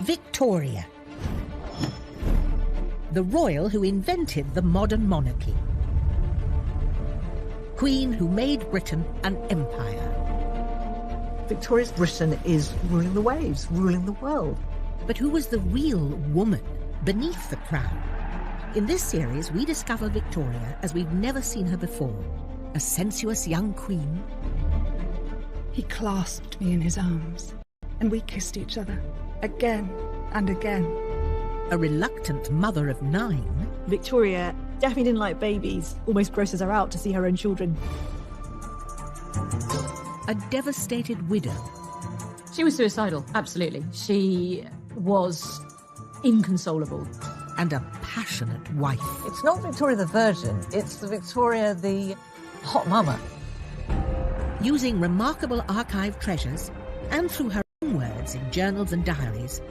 Victoria, the royal who invented the modern monarchy. Queen who made Britain an empire. Victoria's Britain is ruling the waves, ruling the world. But who was the real woman beneath the crown? In this series, we discover Victoria as we've never seen her before. A sensuous young queen. He clasped me in his arms, and we kissed each other, again and again. A reluctant mother of 9. Victoria definitely didn't like babies, almost grosses her out to see her own children. A devastated widow. She was suicidal, absolutely. She was inconsolable. And a passionate wife. It's not Victoria the Virgin, it's the Victoria the hot mama. Using remarkable archive treasures, and through her own words in journals and diaries,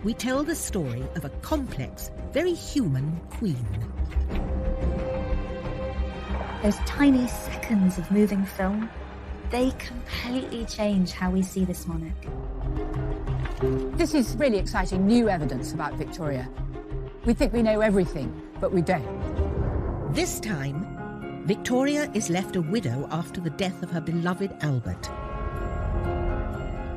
we tell the story of a complex, very human queen. Those tiny seconds of moving film, they completely change how we see this monarch. This is really exciting new evidence about Victoria. We think we know everything, but we don't. This time, Victoria is left a widow after the death of her beloved Albert.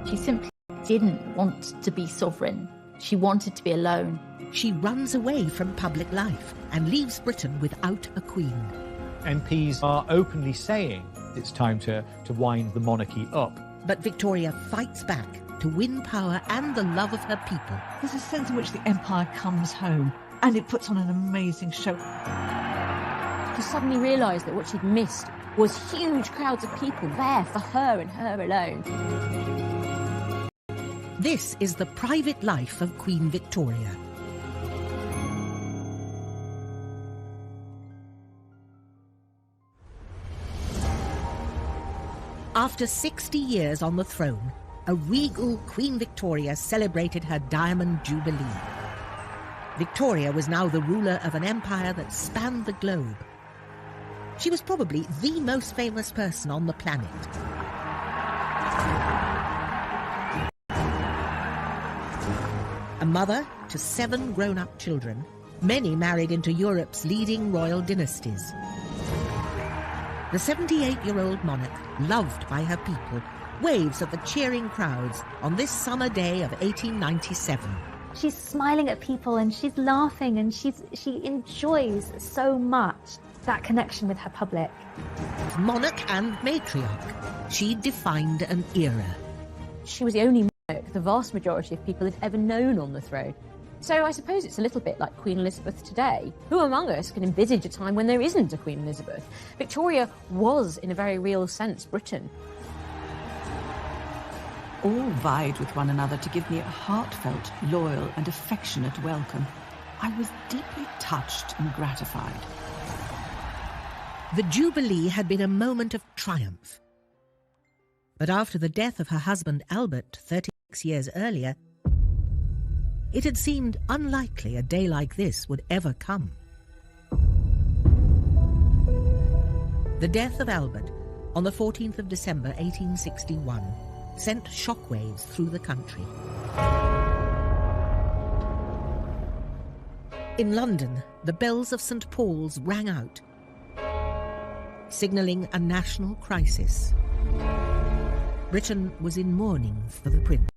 She simply didn't want to be sovereign. She wanted to be alone. She runs away from public life and leaves Britain without a queen. MPs are openly saying it's time to wind the monarchy up. But Victoria fights back to win power and the love of her people. There's a sense in which the empire comes home, and it puts on an amazing show. She suddenly realised that what she'd missed was huge crowds of people there for her and her alone. This is the private life of Queen Victoria. After 60 years on the throne, a regal Queen Victoria celebrated her Diamond Jubilee. Victoria was now the ruler of an empire that spanned the globe. She was probably the most famous person on the planet. A mother to 7 grown-up children, many married into Europe's leading royal dynasties. The 78-year-old monarch, loved by her people, waves at the cheering crowds on this summer day of 1897. She's smiling at people and she's laughing and she enjoys so much that connection with her public. Monarch and matriarch, she defined an era. She was the only monarch the vast majority of people had ever known on the throne. So I suppose it's a little bit like Queen Elizabeth today. Who among us can envisage a time when there isn't a Queen Elizabeth? Victoria was, in a very real sense, Britain. All vied with one another to give me a heartfelt, loyal and affectionate welcome. I was deeply touched and gratified. The Jubilee had been a moment of triumph. But after the death of her husband Albert 36 years earlier, it had seemed unlikely a day like this would ever come. The death of Albert on the 14th of December 1861 sent shockwaves through the country. In London, the bells of St. Paul's rang out, signalling a national crisis. Britain was in mourning for the prince.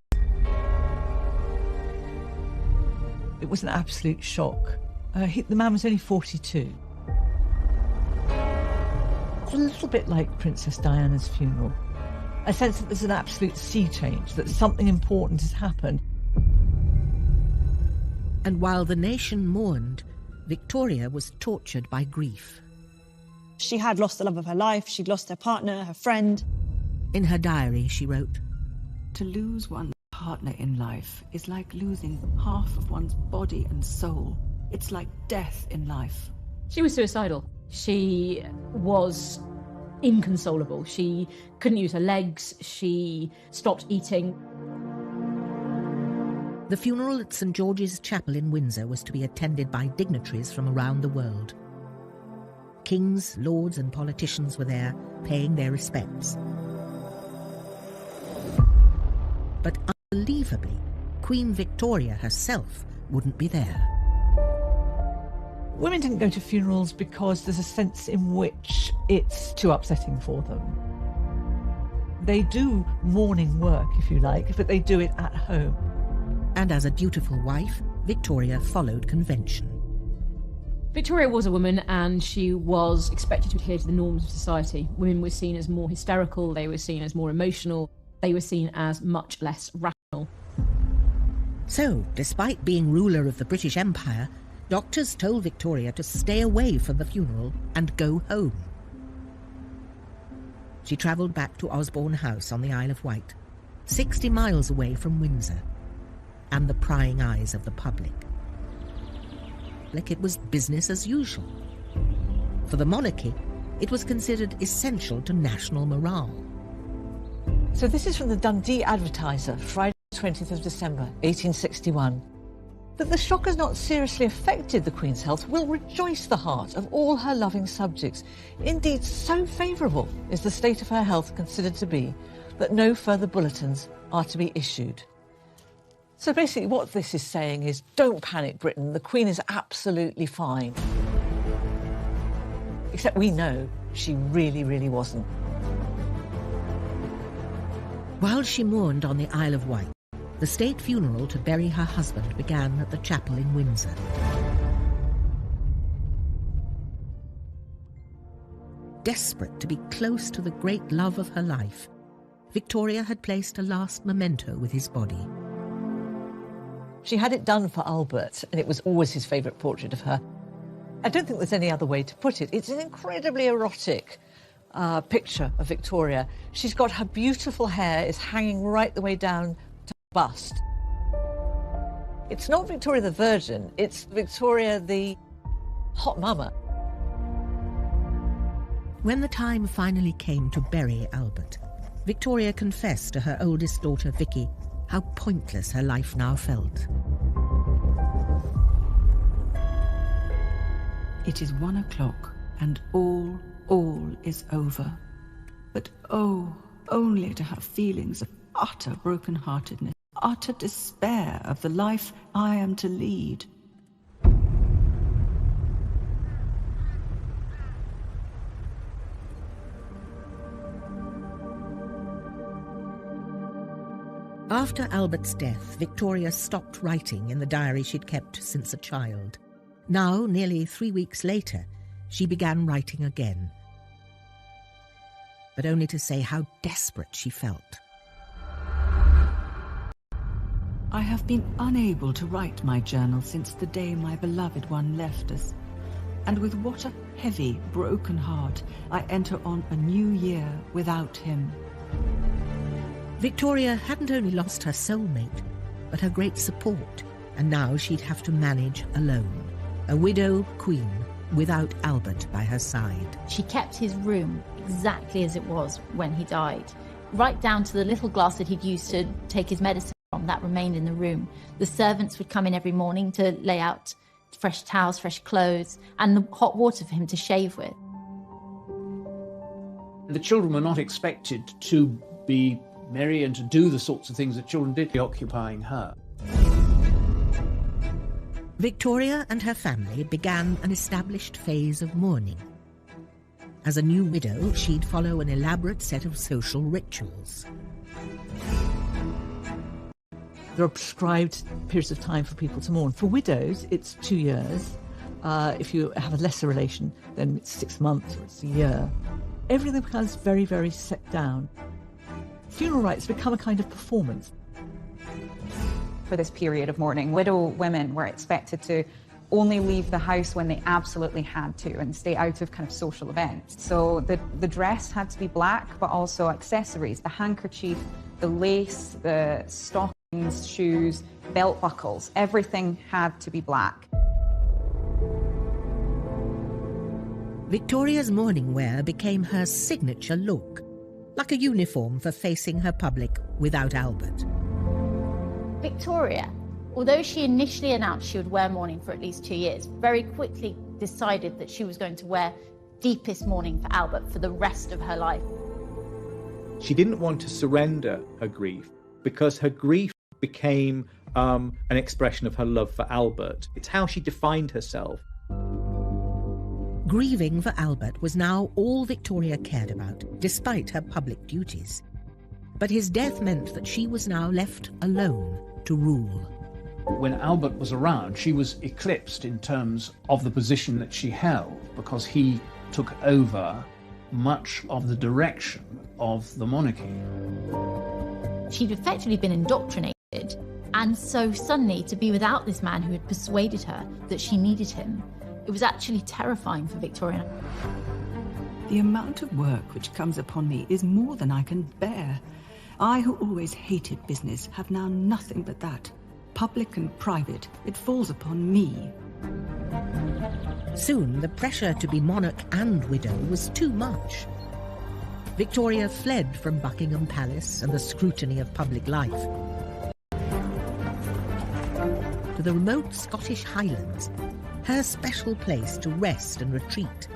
It was an absolute shock. The man was only 42. It's a little bit like Princess Diana's funeral. I sense that there's an absolute sea change, that something important has happened. And while the nation mourned, Victoria was tortured by grief. She had lost the love of her life, she'd lost her partner, her friend. In her diary, she wrote, "To lose one's partner in life is like losing half of one's body and soul. It's like death in life." She was suicidal. She was inconsolable. She couldn't use her legs. She stopped eating. The funeral at St. George's Chapel in Windsor was to be attended by dignitaries from around the world. Kings, lords and politicians were there, paying their respects. But unbelievably, Queen Victoria herself wouldn't be there. Women didn't go to funerals because there's a sense in which it's too upsetting for them. They do mourning work, if you like, but they do it at home. And as a dutiful wife, Victoria followed convention. Victoria was a woman and she was expected to adhere to the norms of society. Women were seen as more hysterical, they were seen as more emotional, they were seen as much less rational. So, despite being ruler of the British Empire, doctors told Victoria to stay away from the funeral and go home. She travelled back to Osborne House on the Isle of Wight, 60 miles away from Windsor, and the prying eyes of the public. Like it was business as usual. For the monarchy, it was considered essential to national morale. So this is from the Dundee Advertiser, Friday 20th of December, 1861. That the shock has not seriously affected the Queen's health will rejoice the heart of all her loving subjects. Indeed, so favourable is the state of her health considered to be that no further bulletins are to be issued. So basically what this is saying is, don't panic, Britain, the Queen is absolutely fine. Except we know she really, really wasn't. While she mourned on the Isle of Wight, the state funeral to bury her husband began at the chapel in Windsor. Desperate to be close to the great love of her life, Victoria had placed a last memento with his body. She had it done for Albert, and it was always his favourite portrait of her. I don't think there's any other way to put it. It's an incredibly erotic picture of Victoria. She's got her beautiful hair is hanging right the way down to her bust. It's not Victoria the Virgin, it's Victoria the hot mama. When the time finally came to bury Albert, Victoria confessed to her oldest daughter, Vicky, how pointless her life now felt. It is 1 o'clock, and all is over. But oh, only to have feelings of utter broken-heartedness, utter despair of the life I am to lead. After Albert's death, Victoria stopped writing in the diary she'd kept since a child. Now, nearly 3 weeks later, she began writing again, but only to say how desperate she felt. I have been unable to write my journal since the day my beloved one left us, and with what a heavy, broken heart I enter on a new year without him. Victoria hadn't only lost her soulmate, but her great support, and now she'd have to manage alone. A widow queen without Albert by her side. She kept his room exactly as it was when he died. Right down to the little glass that he'd used to take his medicine from, that remained in the room. The servants would come in every morning to lay out fresh towels, fresh clothes, and the hot water for him to shave with. The children were not expected to be merry and to do the sorts of things that children did, occupying her. Victoria and her family began an established phase of mourning. As a new widow, she'd follow an elaborate set of social rituals. There are prescribed periods of time for people to mourn. For widows, it's 2 years. If you have a lesser relation, then it's 6 months or it's a year. Everything becomes very, very set down. Funeral rites become a kind of performance. For this period of mourning, widow women were expected to only leave the house when they absolutely had to and stay out of kind of social events. So the dress had to be black, but also accessories, the handkerchief, the lace, the stockings, shoes, belt buckles, everything had to be black. Victoria's mourning wear became her signature look, like a uniform for facing her public without Albert. Victoria, although she initially announced she would wear mourning for at least 2 years, very quickly decided that she was going to wear deepest mourning for Albert for the rest of her life. She didn't want to surrender her grief because her grief became an expression of her love for Albert. It's how she defined herself. Grieving for Albert was now all Victoria cared about, despite her public duties. But his death meant that she was now left alone to rule. When Albert was around, she was eclipsed in terms of the position that she held, because he took over much of the direction of the monarchy. She'd effectively been indoctrinated, and so suddenly to be without this man who had persuaded her that she needed him, it was actually terrifying for Victoria. The amount of work which comes upon me is more than I can bear. I, who always hated business, have now nothing but that. Public and private, it falls upon me. Soon, the pressure to be monarch and widow was too much. Victoria fled from Buckingham Palace and the scrutiny of public life to the remote Scottish Highlands, her special place to rest and retreat.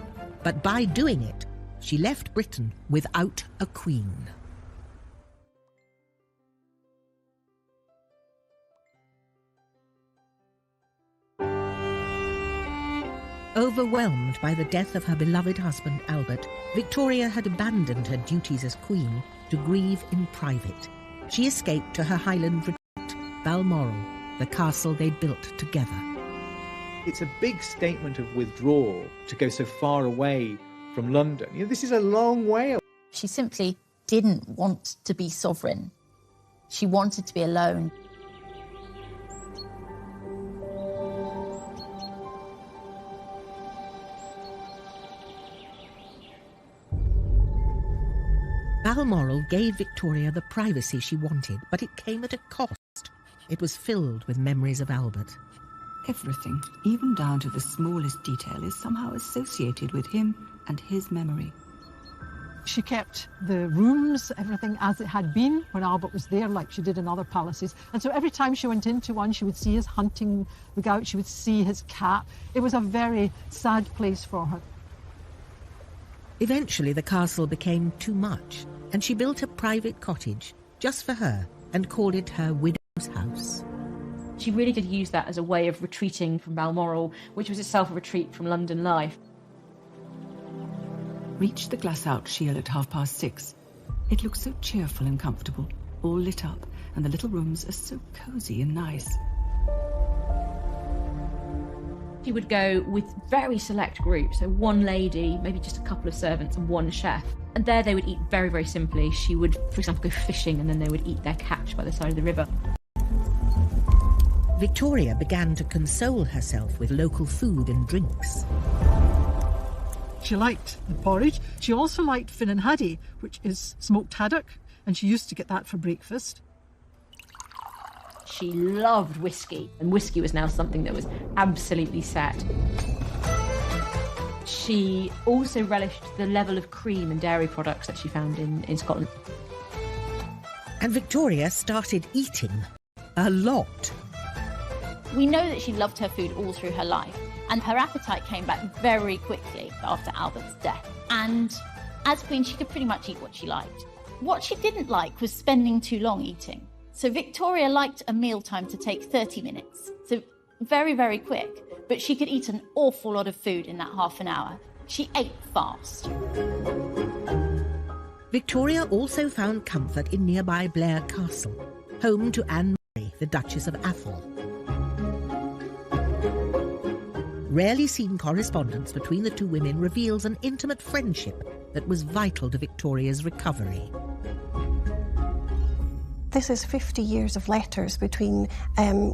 But by doing it, she left Britain without a queen. Overwhelmed by the death of her beloved husband Albert, Victoria had abandoned her duties as queen to grieve in private. She escaped to her Highland retreat, Balmoral, the castle they built together. It's a big statement of withdrawal to go so far away from London. You know, this is a long way. She simply didn't want to be sovereign. She wanted to be alone. Balmoral gave Victoria the privacy she wanted, but it came at a cost. It was filled with memories of Albert. Everything, even down to the smallest detail, is somehow associated with him and his memory. She kept the rooms, everything as it had been when Albert was there, like she did in other palaces. And so every time she went into one, she would see his hunting rig out, she would see his cat. It was a very sad place for her. Eventually, the castle became too much, and she built a private cottage just for her and called it her widow's house. She really did use that as a way of retreating from Balmoral, which was itself a retreat from London life. Reached the glass-out shield at 6:30. It looks so cheerful and comfortable, all lit up, and the little rooms are so cosy and nice. She would go with very select groups, so one lady, maybe just a couple of servants and one chef. And there they would eat very, very simply. She would, for example, go fishing and then they would eat their catch by the side of the river. Victoria began to console herself with local food and drinks. She liked the porridge. She also liked fin and haddie, which is smoked haddock, and she used to get that for breakfast. She loved whiskey, and whiskey was now something that was absolutely set. She also relished the level of cream and dairy products that she found in Scotland. And Victoria started eating a lot. We know that she loved her food all through her life, and her appetite came back very quickly after Albert's death. And as queen, she could pretty much eat what she liked. What she didn't like was spending too long eating. So Victoria liked a mealtime to take 30 minutes, so very, very quick, but she could eat an awful lot of food in that half an hour. She ate fast. Victoria also found comfort in nearby Blair Castle, home to Anne Murray, the Duchess of Atholl. Rarely seen correspondence between the two women reveals an intimate friendship that was vital to Victoria's recovery. This is 50 years of letters between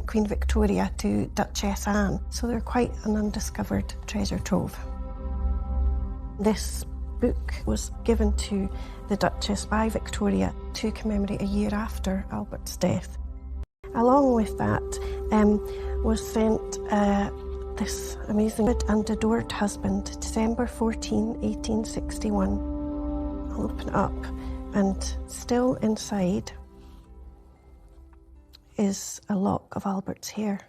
Queen Victoria to Duchess Anne, so they're quite an undiscovered treasure trove. This book was given to the Duchess by Victoria to commemorate a year after Albert's death. Along with that was sent this amazing and adored husband, December 14, 1861. I'll open it up, and still inside is a lock of Albert's hair.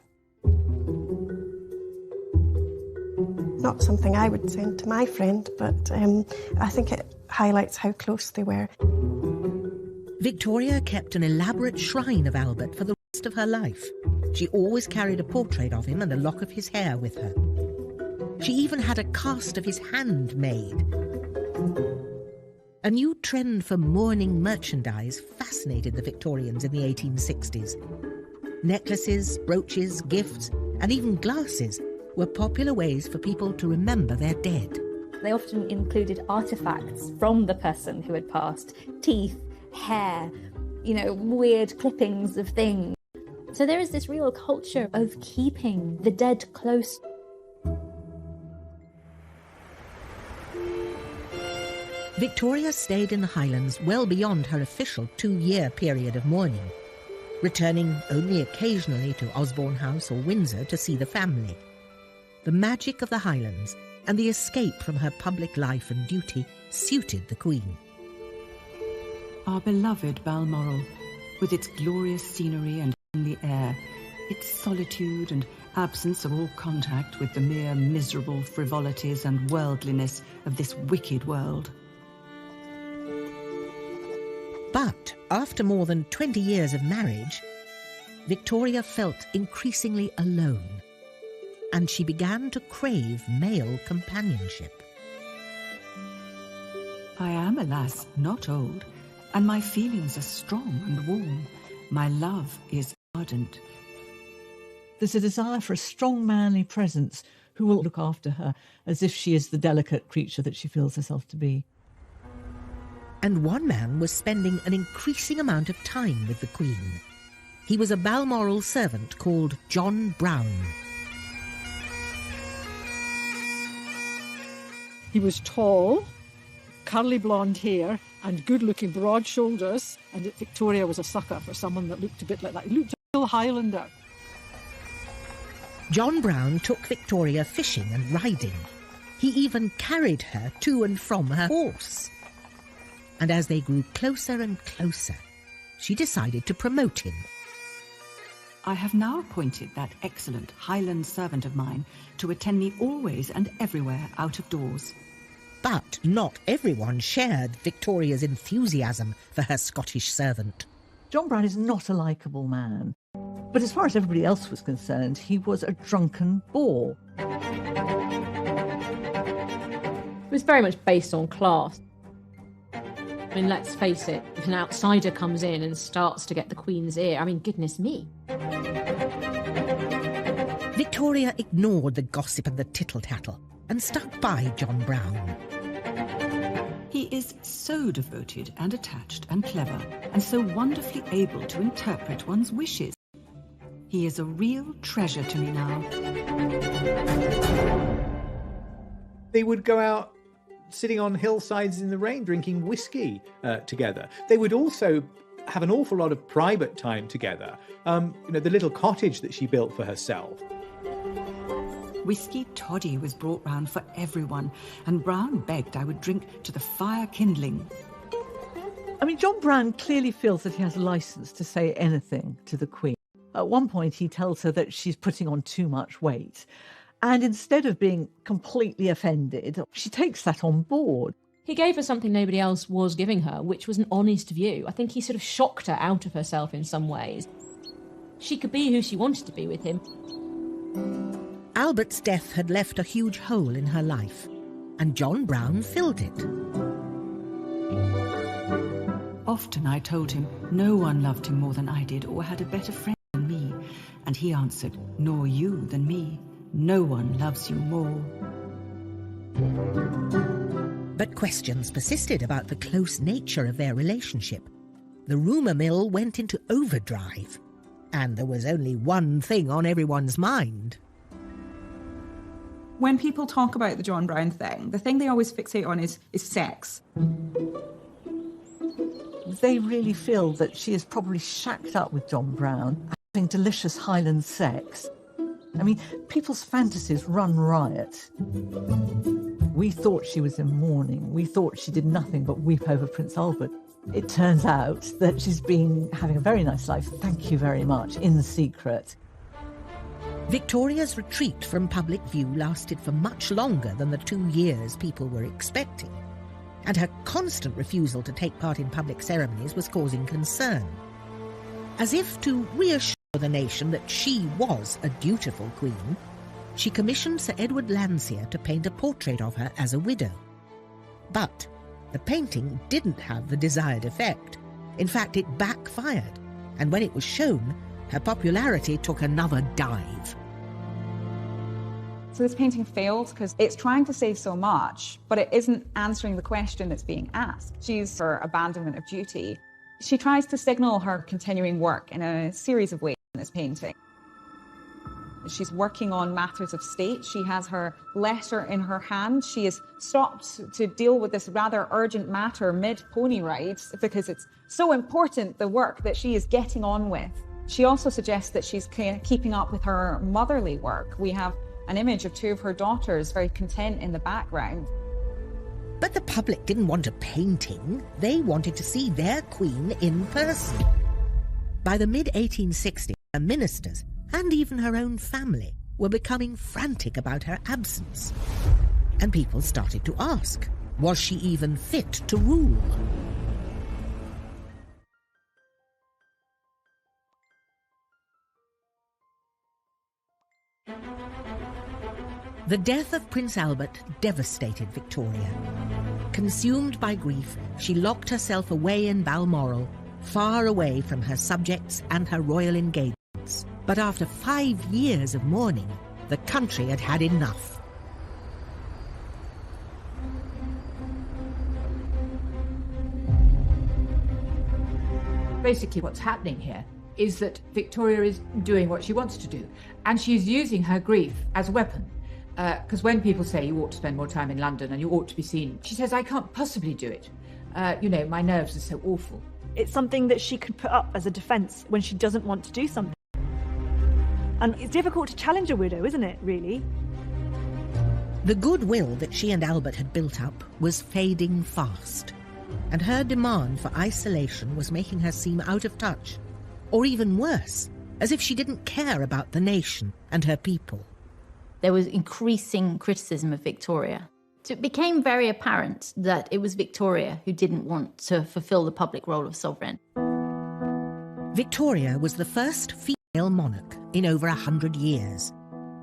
Not something I would send to my friend, but I think it highlights how close they were. Victoria kept an elaborate shrine of Albert for the rest of her life. She always carried a portrait of him and a lock of his hair with her. She even had a cast of his hand made. A new trend for mourning merchandise fascinated the Victorians in the 1860s. Necklaces, brooches, gifts, and even glasses were popular ways for people to remember their dead. They often included artefacts from the person who had passed. Teeth, hair, weird clippings of things. So there is this real culture of keeping the dead close. Victoria stayed in the Highlands well beyond her official 2-year period of mourning, returning only occasionally to Osborne House or Windsor to see the family. The magic of the Highlands and the escape from her public life and duty suited the Queen. Our beloved Balmoral, with its glorious scenery and heavenly air, its solitude and absence of all contact with the mere miserable frivolities and worldliness of this wicked world. But after more than 20 years of marriage, Victoria felt increasingly alone, and she began to crave male companionship. I am, alas, not old, and my feelings are strong and warm. My love is ardent. There's a desire for a strong manly presence who will look after her as if she is the delicate creature that she feels herself to be. And one man was spending an increasing amount of time with the Queen. He was a Balmoral servant called John Brown. He was tall, curly blonde hair and good-looking broad shoulders, and Victoria was a sucker for someone that looked a bit like that. He looked a real Highlander. John Brown took Victoria fishing and riding. He even carried her to and from her horse. And as they grew closer and closer, she decided to promote him. I have now appointed that excellent Highland servant of mine to attend me always and everywhere out of doors. But not everyone shared Victoria's enthusiasm for her Scottish servant. John Brown is not a likeable man. But as far as everybody else was concerned, he was a drunken bore. It was very much based on class. I mean, let's face it, if an outsider comes in and starts to get the Queen's ear, I mean, goodness me. Victoria ignored the gossip and the tittle-tattle and stuck by John Brown. He is so devoted and attached and clever, and so wonderfully able to interpret one's wishes. He is a real treasure to me now. They would go out sitting on hillsides in the rain, drinking whiskey together. They would also have an awful lot of private time together. The little cottage that she built for herself. Whiskey toddy was brought round for everyone, and Brown begged I would drink to the fire kindling. I mean, John Brown clearly feels that he has a licence to say anything to the Queen. At one point, he tells her that she's putting on too much weight. And instead of being completely offended, she takes that on board. He gave her something nobody else was giving her, which was an honest view. I think he sort of shocked her out of herself in some ways. She could be who she wanted to be with him. Albert's death had left a huge hole in her life, and John Brown filled it. Often I told him no one loved him more than I did or had a better friend than me, and he answered, nor you than me. No one loves you more. But questions persisted about the close nature of their relationship. The rumour mill went into overdrive, and there was only one thing on everyone's mind. When people talk about the John Brown thing, the thing they always fixate on is sex. They really feel that she is probably shacked up with John Brown, having delicious Highland sex. I mean, people's fantasies run riot. We thought she was in mourning. We thought she did nothing but weep over Prince Albert. It turns out that she's been having a very nice life, thank you very much, in secret. Victoria's retreat from public view lasted for much longer than the 2 years people were expecting, and her constant refusal to take part in public ceremonies was causing concern. As if to reassure the nation that she was a dutiful queen, she commissioned Sir Edward Landseer to paint a portrait of her as a widow. But the painting didn't have the desired effect. In fact, it backfired, and when it was shown, her popularity took another dive. So this painting failed because it's trying to say so much, but it isn't answering the question that's being asked. She's for abandonment of duty. She tries to signal her continuing work in a series of ways in this painting. She's working on matters of state. She has her letter in her hand. She has stopped to deal with this rather urgent matter mid-pony rides because it's so important, the work that she is getting on with. She also suggests that she's keeping up with her motherly work. We have an image of two of her daughters very content in the background. But the public didn't want a painting. They wanted to see their queen in person. By the mid-1860s, her ministers and even her own family were becoming frantic about her absence. And people started to ask, was she even fit to rule? The death of Prince Albert devastated Victoria. Consumed by grief, she locked herself away in Balmoral, far away from her subjects and her royal engagements. But after 5 years of mourning, the country had had enough. Basically, what's happening here is that Victoria is doing what she wants to do, and she's using her grief as a weapon. Because when people say you ought to spend more time in London and you ought to be seen, she says, I can't possibly do it. My nerves are so awful. It's something that she could put up as a defence when she doesn't want to do something. And it's difficult to challenge a widow, isn't it, really? The goodwill that she and Albert had built up was fading fast, and her demand for isolation was making her seem out of touch, or even worse, as if she didn't care about the nation and her people. There was increasing criticism of Victoria. So it became very apparent that it was Victoria who didn't want to fulfill the public role of sovereign. Victoria was the first female monarch in over 100 years.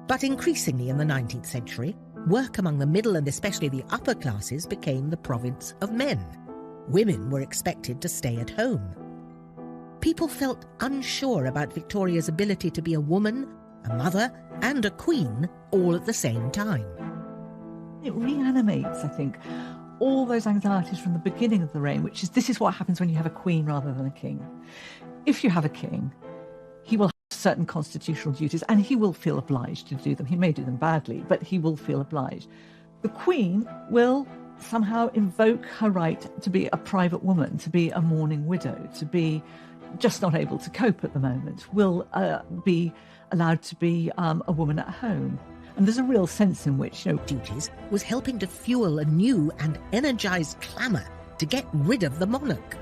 But increasingly in the 19th century, work among the middle and especially the upper classes became the province of men. Women were expected to stay at home. People felt unsure about Victoria's ability to be a woman, a mother, and a queen all at the same time. It reanimates, I think, all those anxieties from the beginning of the reign, which is this is what happens when you have a queen rather than a king. If you have a king, he will have certain constitutional duties and he will feel obliged to do them. He may do them badly, but he will feel obliged. The queen will somehow invoke her right to be a private woman, to be a mourning widow, to be just not able to cope at the moment, will be allowed to be a woman at home. And there's a real sense in which, duties was helping to fuel a new and energised clamour to get rid of the monarch.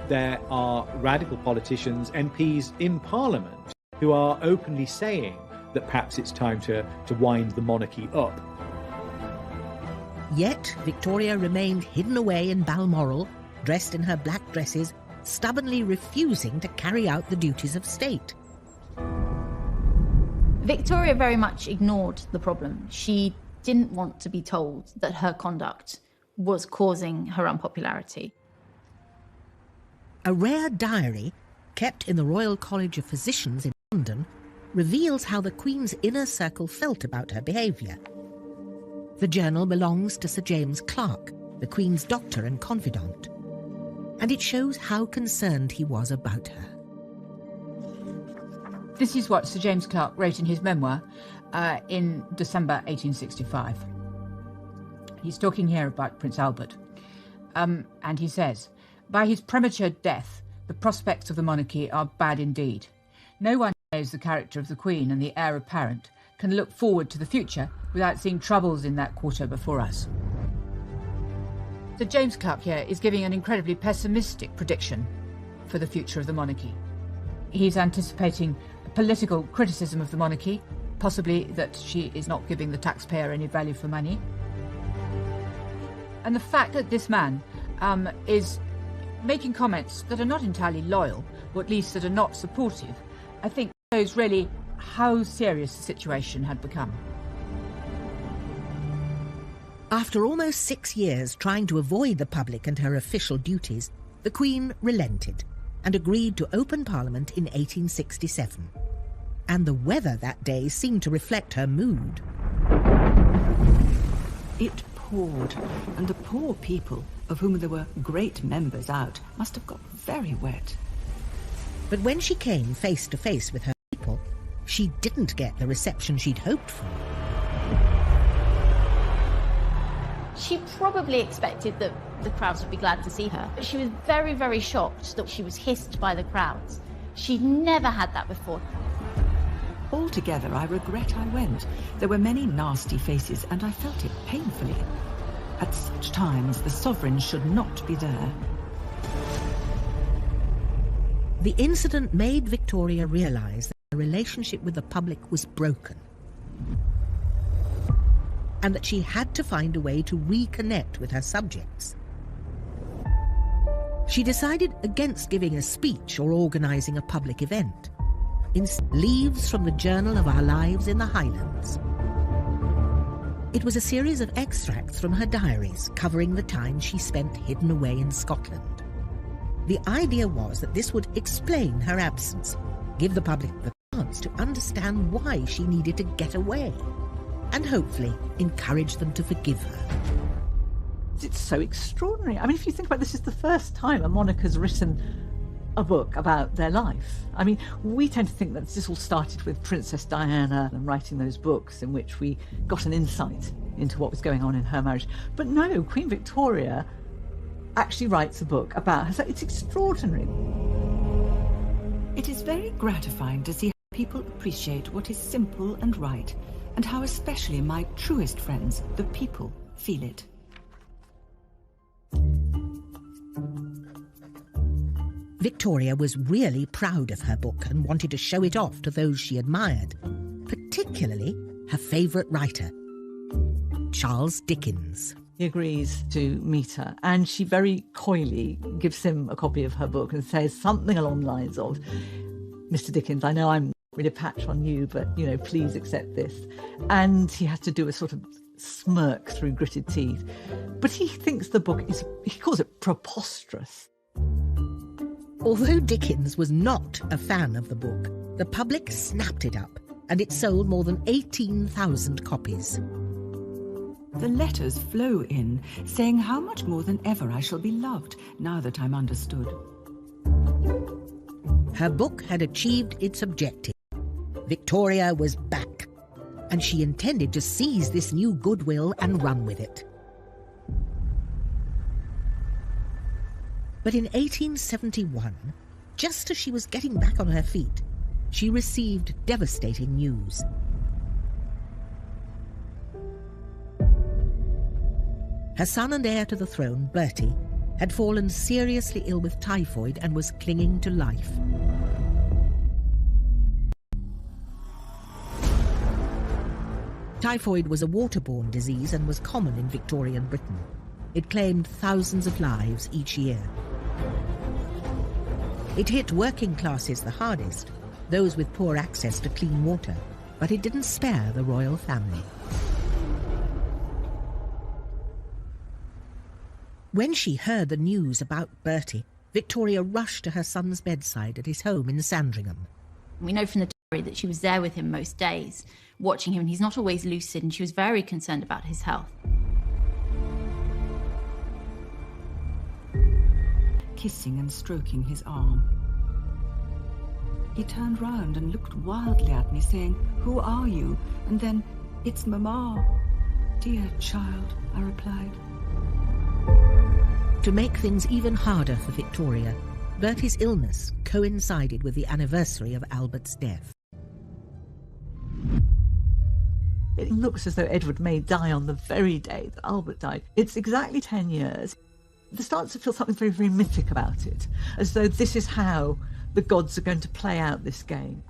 There are radical politicians, MPs in Parliament, who are openly saying that perhaps it's time to wind the monarchy up. Yet Victoria remained hidden away in Balmoral, dressed in her black dresses, stubbornly refusing to carry out the duties of state. Victoria very much ignored the problem. She didn't want to be told that her conduct was causing her unpopularity. A rare diary, kept in the Royal College of Physicians in London, reveals how the Queen's inner circle felt about her behaviour. The journal belongs to Sir James Clark, the Queen's doctor and confidant, and it shows how concerned he was about her. This is what Sir James Clark wrote in his memoir in December 1865. He's talking here about Prince Albert. And he says, by his premature death, the prospects of the monarchy are bad indeed. No one who knows the character of the Queen and the heir apparent can look forward to the future without seeing troubles in that quarter before us. Sir James Clark here is giving an incredibly pessimistic prediction for the future of the monarchy. He's anticipating political criticism of the monarchy, possibly that she is not giving the taxpayer any value for money. And the fact that this man is making comments that are not entirely loyal, or at least that are not supportive, I think shows really how serious the situation had become. After almost 6 years trying to avoid the public and her official duties, the Queen relented and agreed to open Parliament in 1867. And the weather that day seemed to reflect her mood. It poured, and the poor people, of whom there were great members out, must have got very wet. But when she came face to face with her people, she didn't get the reception she'd hoped for. She probably expected that the crowds would be glad to see her, but she was very, very shocked that she was hissed by the crowds. She'd never had that before. Altogether, I regret I went. There were many nasty faces, and I felt it painfully. At such times, the sovereign should not be there. The incident made Victoria realise that her relationship with the public was broken, and that she had to find a way to reconnect with her subjects. She decided against giving a speech or organising a public event. Leaves from the Journal of Our Lives in the Highlands. It was a series of extracts from her diaries covering the time she spent hidden away in Scotland. The idea was that this would explain her absence, give the public the chance to understand why she needed to get away, and hopefully encourage them to forgive her. It's so extraordinary. I mean, if you think about it, this is the first time a monarch has written a book about their life. I mean, we tend to think that this all started with Princess Diana and writing those books in which we got an insight into what was going on in her marriage. But no, Queen Victoria actually writes a book about herself. It's extraordinary. It is very gratifying to see how people appreciate what is simple and right, and how especially my truest friends, the people, feel it. Victoria was really proud of her book and wanted to show it off to those she admired, particularly her favourite writer, Charles Dickens. He agrees to meet her, and she very coyly gives him a copy of her book and says something along the lines of, "Mr. Dickens, I know I'm really a patch on you, but, please accept this." And he has to do a sort of smirk through gritted teeth. But he thinks the book is, he calls it preposterous. Although Dickens was not a fan of the book, the public snapped it up, and it sold more than 18,000 copies. The letters flow in, saying how much more than ever I shall be loved, now that I'm understood. Her book had achieved its objective. Victoria was back, and she intended to seize this new goodwill and run with it. But in 1871, just as she was getting back on her feet, she received devastating news. Her son and heir to the throne, Bertie, had fallen seriously ill with typhoid and was clinging to life. Typhoid was a waterborne disease and was common in Victorian Britain. It claimed thousands of lives each year. It hit working classes the hardest, those with poor access to clean water, but it didn't spare the royal family. When she heard the news about Bertie, Victoria rushed to her son's bedside at his home in Sandringham. We know from the diary that she was there with him most days, watching him, and he's not always lucid, and she was very concerned about his health. Kissing and stroking his arm. He turned round and looked wildly at me, saying, "Who are you?" And then, "It's Mamma." "Dear child," I replied. To make things even harder for Victoria, Bertie's illness coincided with the anniversary of Albert's death. It looks as though Edward may die on the very day that Albert died. It's exactly 10 years. There starts to feel something very, very mythic about it, as though this is how the gods are going to play out this game.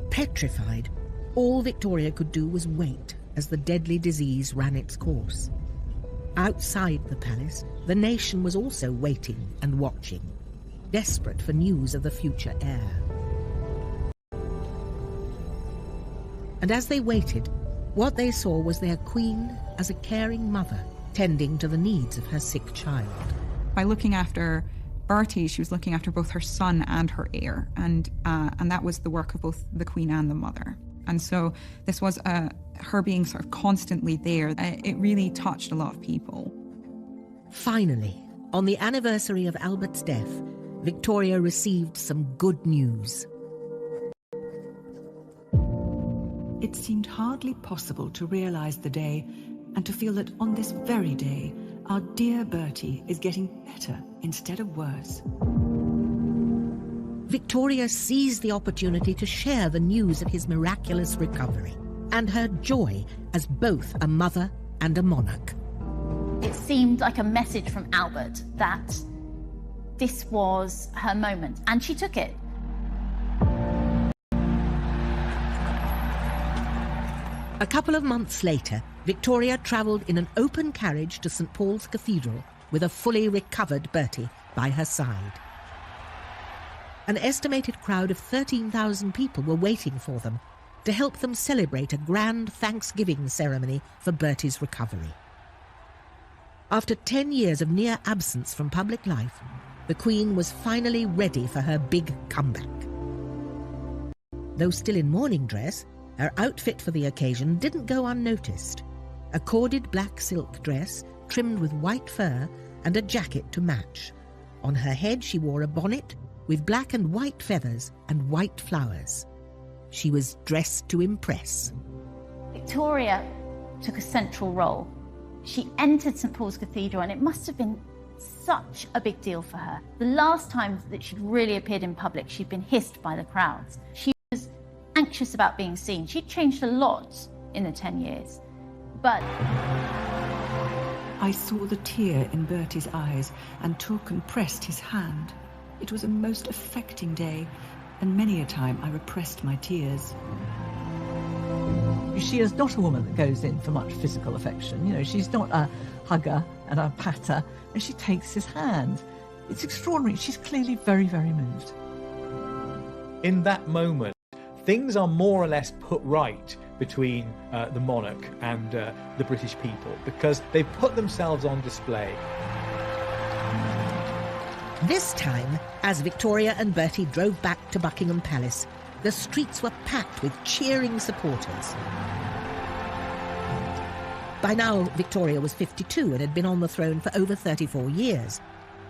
Petrified, all Victoria could do was wait as the deadly disease ran its course. Outside the palace, the nation was also waiting and watching, desperate for news of the future heir. And as they waited, what they saw was their queen as a caring mother, tending to the needs of her sick child. By looking after Bertie, she was looking after both her son and her heir, and that was the work of both the Queen and the mother. And so this was her being sort of constantly there. It really touched a lot of people. Finally, on the anniversary of Albert's death, Victoria received some good news. It seemed hardly possible to realise the day and to feel that on this very day, our dear Bertie is getting better instead of worse. Victoria seized the opportunity to share the news of his miraculous recovery and her joy as both a mother and a monarch. It seemed like a message from Albert that this was her moment, and she took it. A couple of months later, Victoria travelled in an open carriage to St Paul's Cathedral with a fully recovered Bertie by her side. An estimated crowd of 13,000 people were waiting for them to help them celebrate a grand Thanksgiving ceremony for Bertie's recovery. After 10 years of near absence from public life, the Queen was finally ready for her big comeback. Though still in mourning dress, her outfit for the occasion didn't go unnoticed. A corded black silk dress trimmed with white fur and a jacket to match. On her head she wore a bonnet with black and white feathers and white flowers. She was dressed to impress. Victoria took a central role. She entered St Paul's Cathedral, and it must have been such a big deal for her. The last time that she'd really appeared in public, she'd been hissed by the crowds. She was anxious about being seen. She'd changed a lot in the 10 years, but... I saw the tear in Bertie's eyes and took and pressed his hand. It was a most affecting day, and many a time I repressed my tears. She is not a woman that goes in for much physical affection. You know, she's not a hugger and a patter, and she takes his hand. It's extraordinary. She's clearly very, very moved. In that moment, things are more or less put right between the monarch and the British people, because they've put themselves on display. This time, as Victoria and Bertie drove back to Buckingham Palace, the streets were packed with cheering supporters. By now, Victoria was 52 and had been on the throne for over 34 years.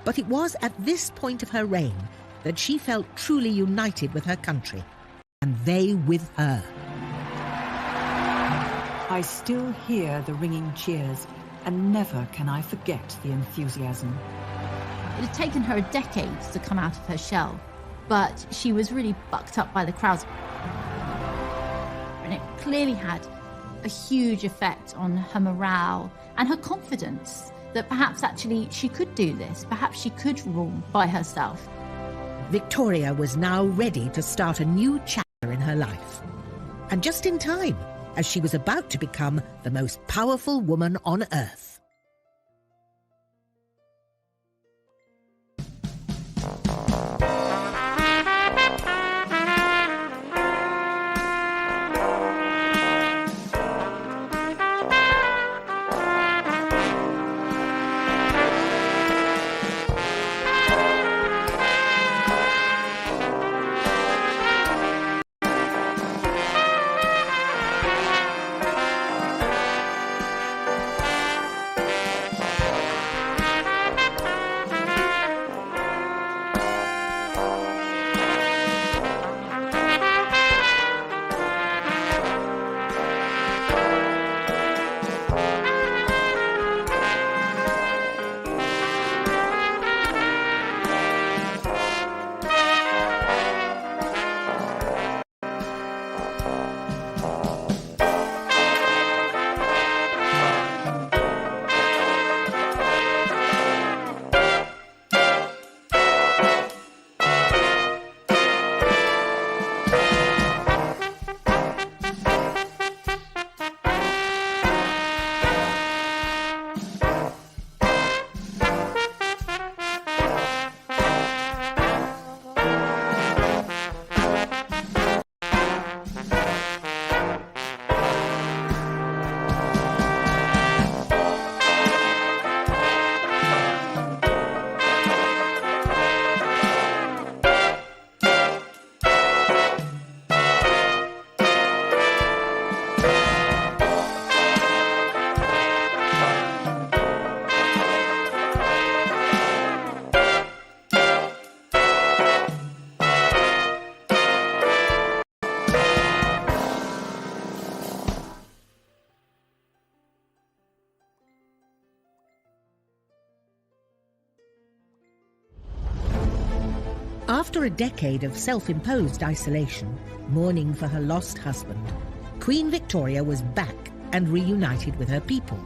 But it was at this point of her reign that she felt truly united with her country, and they with her. I still hear the ringing cheers, and never can I forget the enthusiasm. It had taken her a decade to come out of her shell, but she was really bucked up by the crowds. And it clearly had a huge effect on her morale and her confidence that perhaps actually she could do this. Perhaps she could rule by herself. Victoria was now ready to start a new chapter in her life. And just in time, as she was about to become the most powerful woman on earth. After a decade of self-imposed isolation, mourning for her lost husband, Queen Victoria was back and reunited with her people.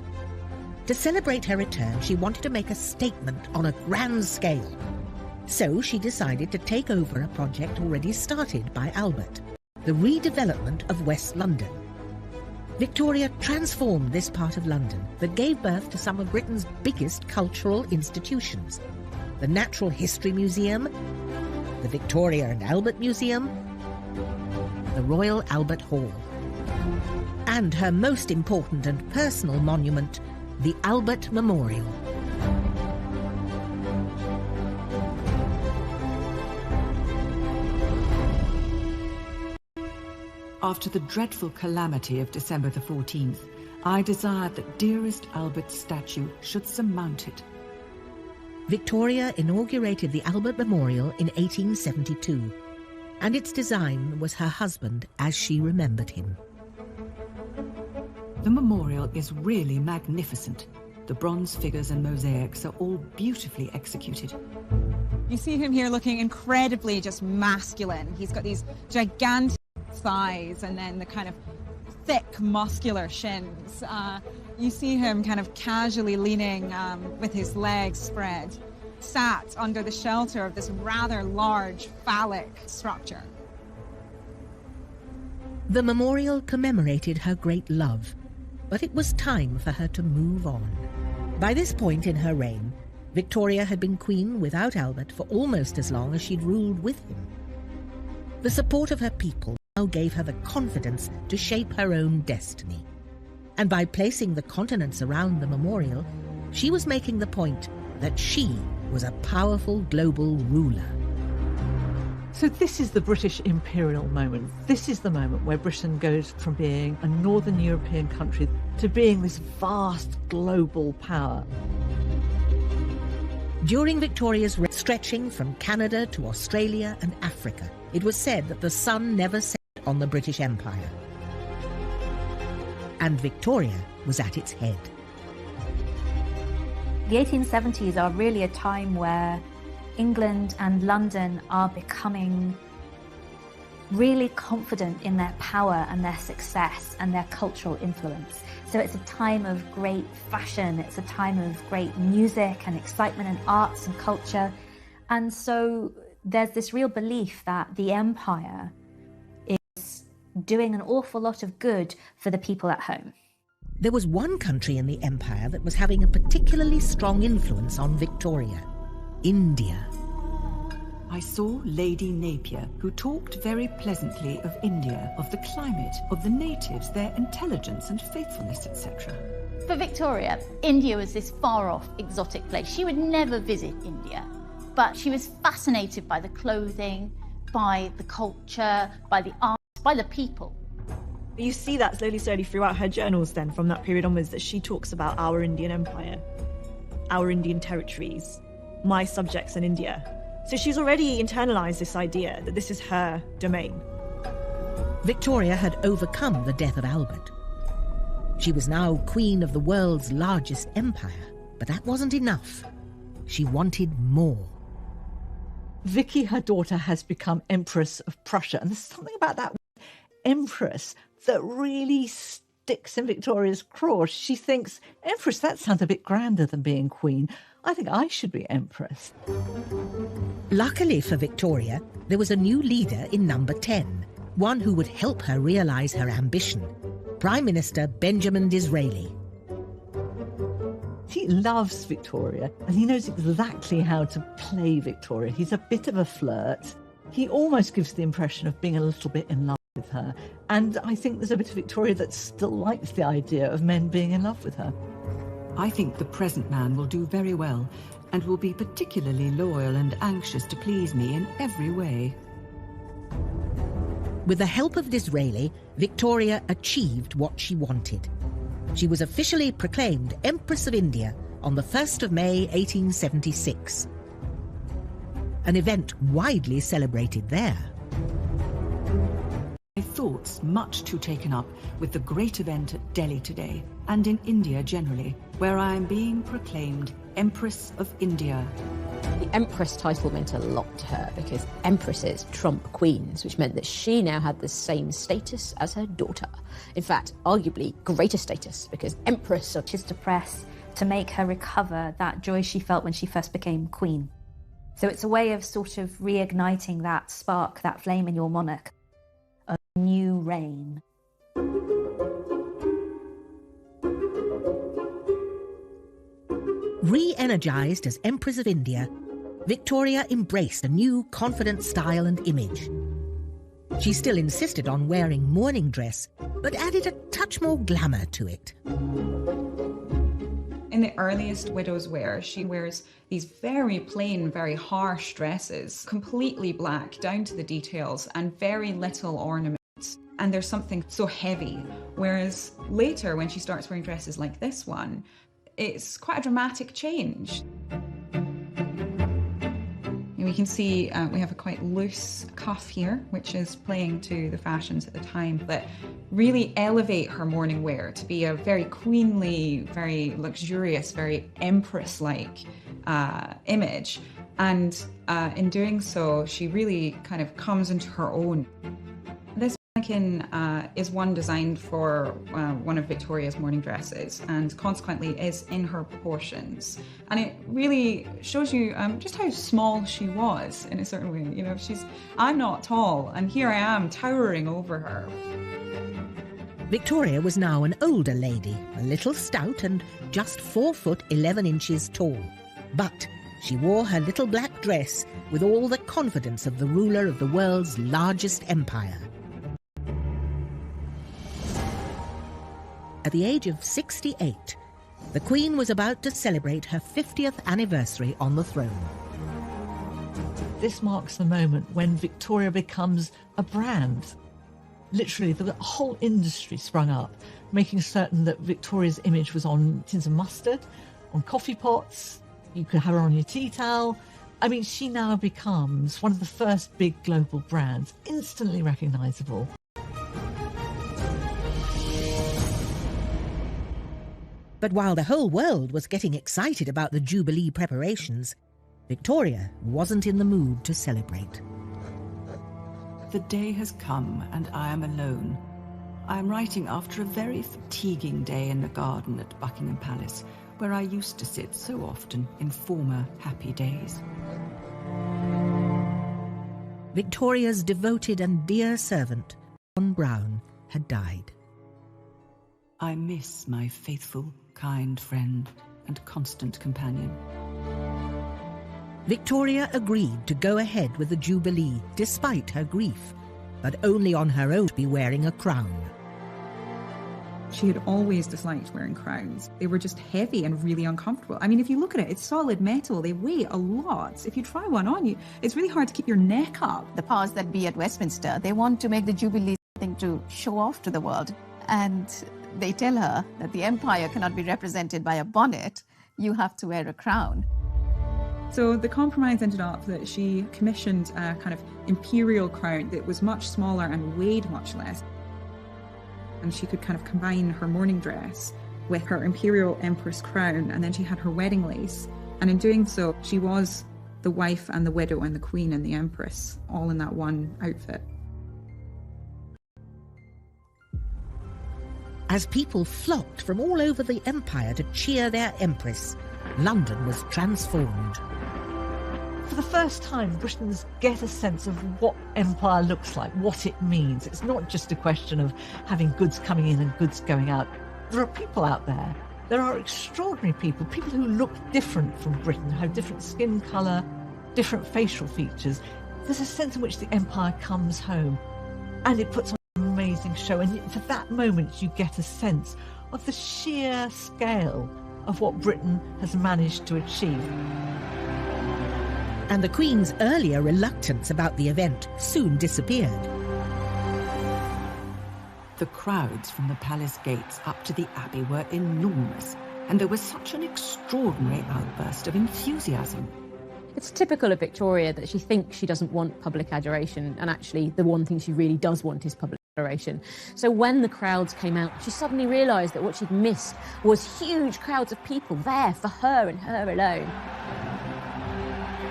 To celebrate her return, she wanted to make a statement on a grand scale. So she decided to take over a project already started by Albert, the redevelopment of West London. Victoria transformed this part of London that gave birth to some of Britain's biggest cultural institutions: the Natural History Museum, the Victoria and Albert Museum, the Royal Albert Hall, and her most important and personal monument, the Albert Memorial. After the dreadful calamity of December the 14th, I desired that dearest Albert's statue should surmount it. Victoria inaugurated the Albert Memorial in 1872, and its design was her husband as she remembered him. The memorial is really magnificent. The bronze figures and mosaics are all beautifully executed. You see him here looking incredibly just masculine. He's got these gigantic thighs and then the kind of thick muscular shins. You see him kind of casually leaning with his legs spread, sat under the shelter of this rather large phallic structure. The memorial commemorated her great love, but it was time for her to move on. By this point in her reign, Victoria had been queen without Albert for almost as long as she'd ruled with him. The support of her people now gave her the confidence to shape her own destiny. And by placing the continents around the memorial, she was making the point that she was a powerful global ruler. So this is the British imperial moment. This is the moment where Britain goes from being a northern European country to being this vast global power. During Victoria's reign, stretching from Canada to Australia and Africa, it was said that the sun never set on the British Empire. And Victoria was at its head. The 1870s are really a time where England and London are becoming really confident in their power and their success and their cultural influence. So it's a time of great fashion, it's a time of great music and excitement and arts and culture. And so there's this real belief that the empire is doing an awful lot of good for the people at home. There was one country in the empire that was having a particularly strong influence on Victoria: India. I saw Lady Napier, who talked very pleasantly of India, of the climate, of the natives, their intelligence and faithfulness, etc. For Victoria, India was this far-off, exotic place. She would never visit India, but she was fascinated by the clothing, by the culture, by the art, by the people. You see that slowly throughout her journals then, from that period onwards, that she talks about our Indian empire, our Indian territories, my subjects in India. So she's already internalized this idea that this is her domain. Victoria had overcome the death of Albert. She was now queen of the world's largest empire, but that wasn't enough. She wanted more. Vicky, her daughter, has become Empress of Prussia, and there's something about that Empress that really sticks in Victoria's craw. She thinks, Empress, that sounds a bit grander than being queen. I think I should be Empress. Luckily for Victoria, there was a new leader in number 10, one who would help her realise her ambition: Prime Minister Benjamin Disraeli. He loves Victoria, and he knows exactly how to play Victoria. He's a bit of a flirt. He almost gives the impression of being a little bit in love with her. And I think there's a bit of Victoria that still likes the idea of men being in love with her. I think the present man will do very well and will be particularly loyal and anxious to please me in every way. With the help of Disraeli, Victoria achieved what she wanted. She was officially proclaimed Empress of India on the 1st of May 1876. An event widely celebrated there. My thoughts much too taken up with the great event at Delhi today, and in India generally, where I am being proclaimed Empress of India. The Empress title meant a lot to her because empresses trump queens, which meant that she now had the same status as her daughter. In fact, arguably greater status, because Empress of... She's to press to make her recover that joy she felt when she first became queen. So it's a way of sort of reigniting that spark, that flame in your monarch. A new reign. Re-energised as Empress of India, Victoria embraced a new confident style and image. She still insisted on wearing mourning dress, but added a touch more glamour to it. In the earliest widow's wear, she wears these very plain, very harsh dresses, completely black down to the details and very little ornaments. And there's something so heavy. Whereas later, when she starts wearing dresses like this one, it's quite a dramatic change. We can see we have a quite loose cuff here, which is playing to the fashions at the time, that really elevate her mourning wear to be a very queenly, very luxurious, very empress-like image. And in doing so, she really kind of comes into her own. This mannequin is one designed for one of Victoria's mourning dresses, and consequently is in her proportions. And it really shows you just how small she was in a certain way. You know, I'm not tall, and here I am towering over her. Victoria was now an older lady, a little stout and just 4 foot 11 inches tall. But she wore her little black dress with all the confidence of the ruler of the world's largest empire. At the age of 68, the Queen was about to celebrate her 50th anniversary on the throne. This marks the moment when Victoria becomes a brand. Literally, the whole industry sprung up, making certain that Victoria's image was on tins of mustard, on coffee pots, you could have her on your tea towel. I mean, she now becomes one of the first big global brands, instantly recognisable. But while the whole world was getting excited about the Jubilee preparations, Victoria wasn't in the mood to celebrate. The day has come and I am alone. I am writing after a very fatiguing day in the garden at Buckingham Palace, where I used to sit so often in former happy days. Victoria's devoted and dear servant, John Brown, had died. I miss my faithful, kind friend and constant companion. Victoria agreed to go ahead with the Jubilee despite her grief, but only on her own to be wearing a crown. She had always disliked wearing crowns. They were just heavy and really uncomfortable. I mean, if you look at it, it's solid metal. They weigh a lot. If you try one on, it's really hard to keep your neck up. The powers that be at Westminster, they want to make the Jubilee something to show off to the world. And they tell her that the empire cannot be represented by a bonnet. You have to wear a crown. So the compromise ended up that she commissioned a kind of imperial crown that was much smaller and weighed much less. And she could kind of combine her mourning dress with her imperial empress crown, and then she had her wedding lace. And in doing so, she was the wife and the widow and the queen and the empress, all in that one outfit. As people flocked from all over the empire to cheer their empress, London was transformed. For the first time, Britons get a sense of what empire looks like, what it means. It's not just a question of having goods coming in and goods going out. There are people out there. There are extraordinary people who look different from Britain, have different skin colour, different facial features. There's a sense in which the empire comes home, and it puts on an amazing show. And for that moment, you get a sense of the sheer scale of what Britain has managed to achieve. And the Queen's earlier reluctance about the event soon disappeared. The crowds from the palace gates up to the Abbey were enormous, and there was such an extraordinary outburst of enthusiasm. It's typical of Victoria that she thinks she doesn't want public adoration, and actually the one thing she really does want is public Declaration. So when the crowds came out, she suddenly realised that what she'd missed was huge crowds of people there for her and her alone.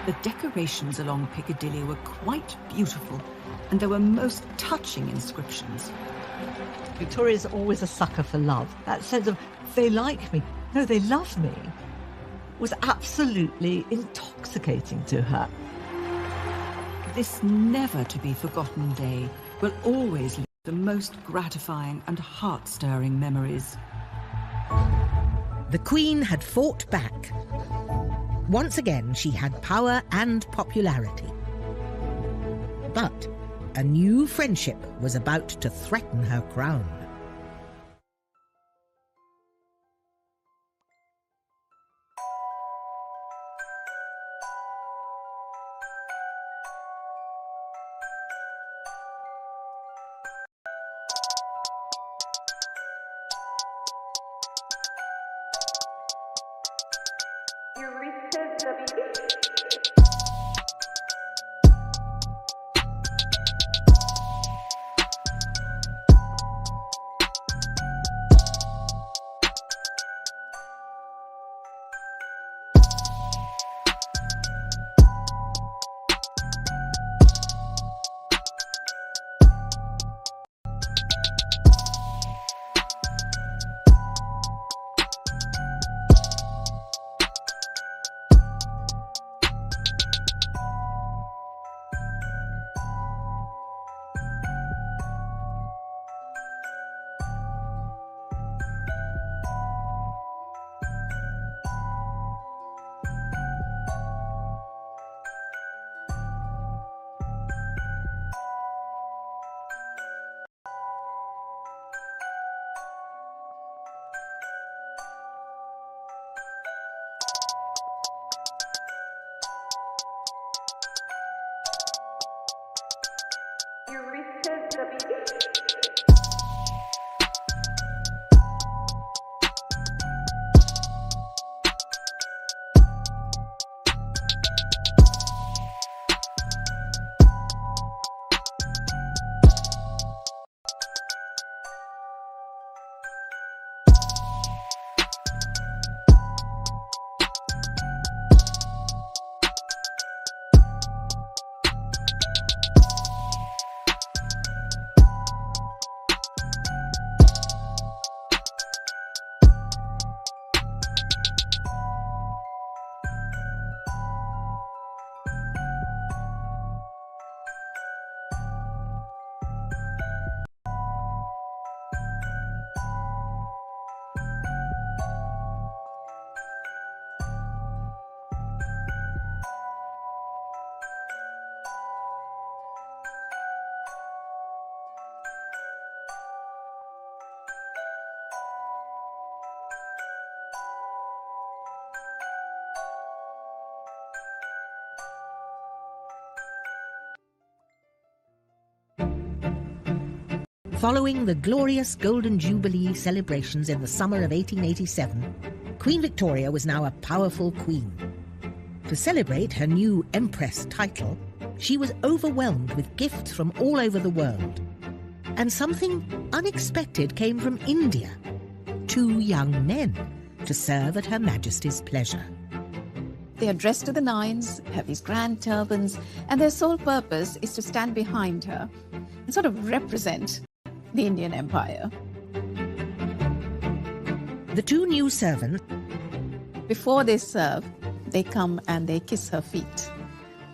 The decorations along Piccadilly were quite beautiful, and there were most touching inscriptions. Victoria's always a sucker for love. That sense of, they like me, no, they love me, was absolutely intoxicating to her. This never-to-be-forgotten day will always leave the most gratifying and heart-stirring memories. The Queen had fought back. Once again, she had power and popularity. But a new friendship was about to threaten her crown. Following the glorious Golden Jubilee celebrations in the summer of 1887, Queen Victoria was now a powerful queen. To celebrate her new Empress title, she was overwhelmed with gifts from all over the world. And something unexpected came from India. 2 young men to serve at Her Majesty's pleasure. They are dressed to the nines, have these grand turbans, and their sole purpose is to stand behind her and sort of represent the Indian Empire. The 2 new servants, before they serve, they come and they kiss her feet.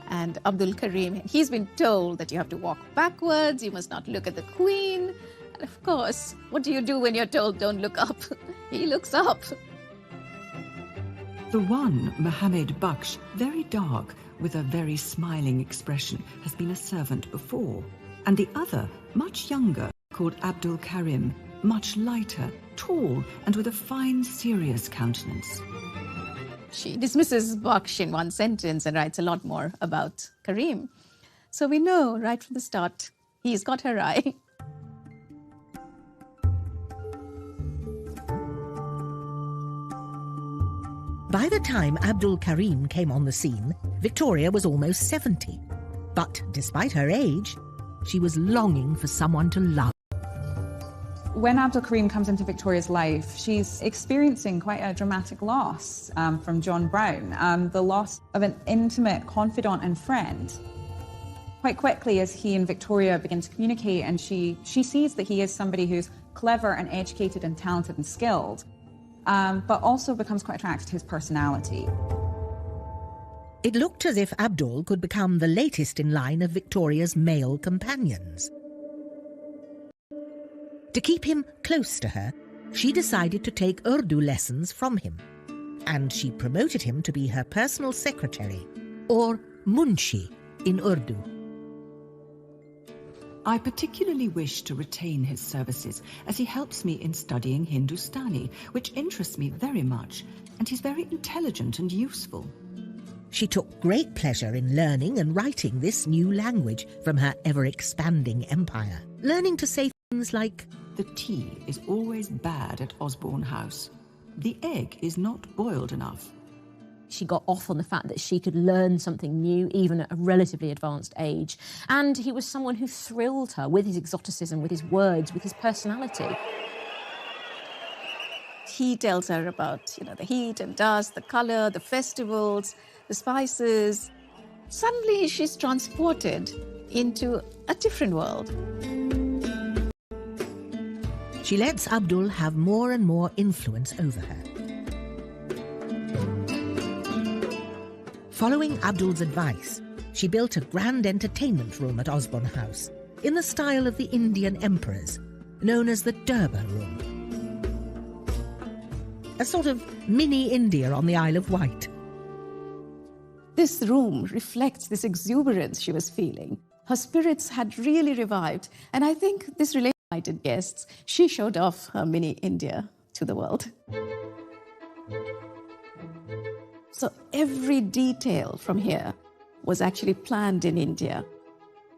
And Abdul Karim, he's been told that you have to walk backwards, you must not look at the Queen. And of course, what do you do when you're told don't look up? He looks up. The one, Mohammed Baksh, very dark, with a very smiling expression, has been a servant before. And the other, much younger, called Abdul Karim, much lighter, tall, and with a fine, serious countenance. She dismisses Baksh in one sentence and writes a lot more about Karim. So we know right from the start, he's got her eye. By the time Abdul Karim came on the scene, Victoria was almost 70. But despite her age, she was longing for someone to love. When Abdul Karim comes into Victoria's life, she's experiencing quite a dramatic loss from John Brown, the loss of an intimate confidant and friend. Quite quickly, as he and Victoria begin to communicate, and she sees that he is somebody who's clever and educated and talented and skilled, but also becomes quite attracted to his personality. It looked as if Abdul could become the latest in line of Victoria's male companions. To keep him close to her, she decided to take Urdu lessons from him, and she promoted him to be her personal secretary, or munshi in Urdu. I particularly wish to retain his services, as he helps me in studying Hindustani, which interests me very much, and he's very intelligent and useful. She took great pleasure in learning and writing this new language from her ever-expanding empire, learning to say things like, "The tea is always bad at Osborne House. The egg is not boiled enough." She got off on the fact that she could learn something new, even at a relatively advanced age. And he was someone who thrilled her with his exoticism, with his words, with his personality. He tells her about, the heat and dust, the colour, the festivals, the spices. Suddenly she's transported into a different world. She lets Abdul have more and more influence over her. Following Abdul's advice, she built a grand entertainment room at Osborne House, in the style of the Indian emperors, known as the Durbar Room. A sort of mini India on the Isle of Wight. This room reflects this exuberance she was feeling. Her spirits had really revived, and I think this really invited guests. She showed off her mini India to the world. So every detail from here was actually planned in India.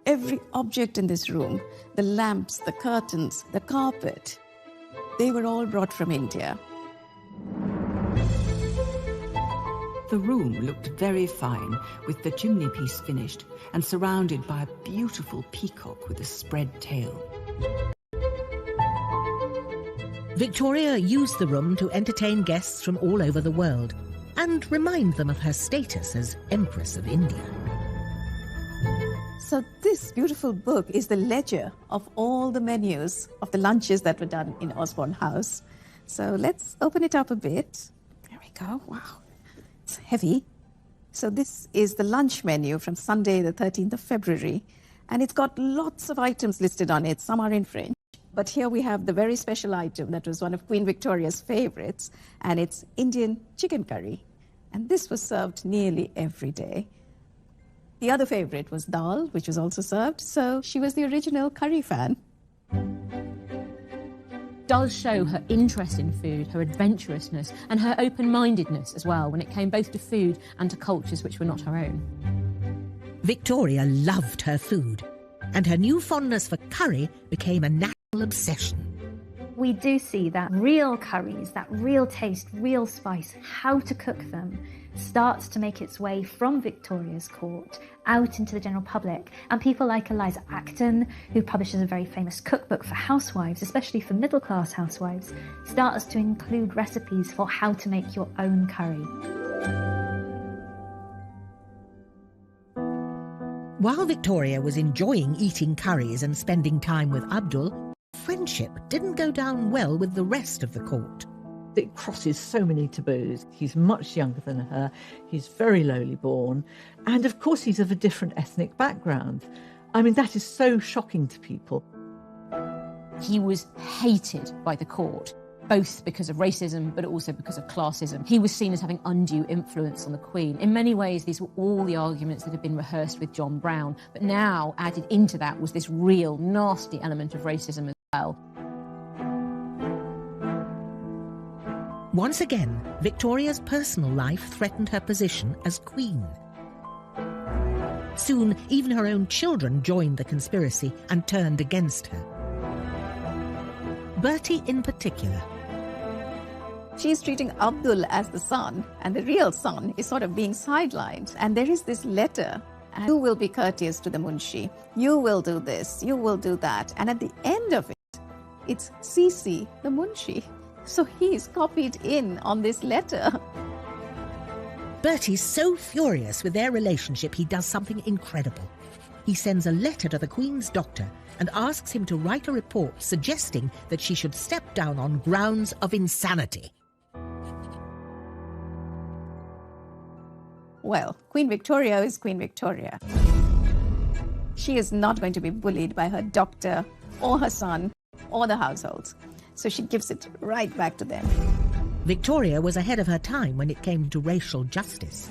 Every object in this room, the lamps, the curtains, the carpet, they were all brought from India. The room looked very fine, with the chimney piece finished and surrounded by a beautiful peacock with a spread tail. Victoria used the room to entertain guests from all over the world and remind them of her status as Empress of India. So this beautiful book is the ledger of all the menus of the lunches that were done in Osborne House. So let's open it up a bit. There we go. Wow. It's heavy. So this is the lunch menu from Sunday, the 13th of February. And it's got lots of items listed on it. Some are in French. But here we have the very special item that was one of Queen Victoria's favorites, and it's Indian chicken curry. And this was served nearly every day. The other favorite was dal, which was also served, so she was the original curry fan. Does show her interest in food, her adventurousness, and her open-mindedness as well when it came both to food and to cultures which were not her own. Victoria loved her food, and her new fondness for curry became a national obsession. We do see that real curries, that real taste, real spice, how to cook them, starts to make its way from Victoria's court out into the general public. And people like Eliza Acton, who publishes a very famous cookbook for housewives, especially for middle-class housewives, starts to include recipes for how to make your own curry. While Victoria was enjoying eating curries and spending time with Abdul, friendship didn't go down well with the rest of the court. It crosses so many taboos. He's much younger than her, he's very lowly born, and of course he's of a different ethnic background. I mean, that is so shocking to people. He was hated by the court, both because of racism, but also because of classism. He was seen as having undue influence on the Queen. In many ways, these were all the arguments that had been rehearsed with John Brown, but now added into that was this real, nasty element of racism as well. Once again, Victoria's personal life threatened her position as Queen. Soon, even her own children joined the conspiracy and turned against her. Bertie in particular. She's treating Abdul as the son, and the real son is sort of being sidelined. And there is this letter, and you will be courteous to the Munshi. You will do this, you will do that. And at the end of it, it's Sisi, the Munshi. So he's copied in on this letter. Bertie's so furious with their relationship, he does something incredible. He sends a letter to the Queen's doctor and asks him to write a report suggesting that she should step down on grounds of insanity. Well, Queen Victoria is Queen Victoria. She is not going to be bullied by her doctor or her son or the household. So she gives it right back to them. Victoria was ahead of her time when it came to racial justice.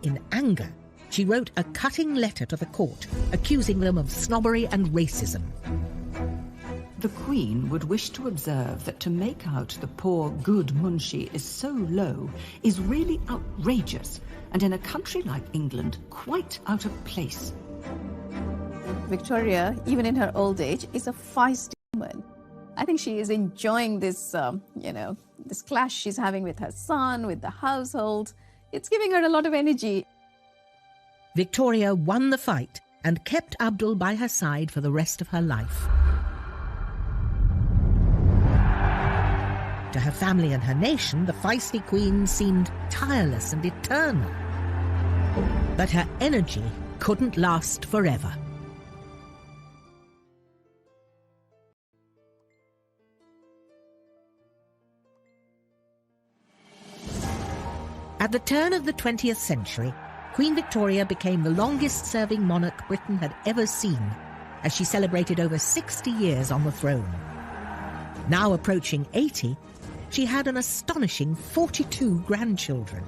In anger, she wrote a cutting letter to the court, accusing them of snobbery and racism. The Queen would wish to observe that to make out the poor good Munshi is so low is really outrageous, and in a country like England, quite out of place. Victoria, even in her old age, is a feisty woman. I think she is enjoying this, this clash she's having with her son, with the household. It's giving her a lot of energy. Victoria won the fight and kept Abdul by her side for the rest of her life. To her family and her nation, the feisty queen seemed tireless and eternal. But her energy couldn't last forever. At the turn of the 20th century, Queen Victoria became the longest-serving monarch Britain had ever seen, as she celebrated over 60 years on the throne. Now approaching 80, she had an astonishing 42 grandchildren.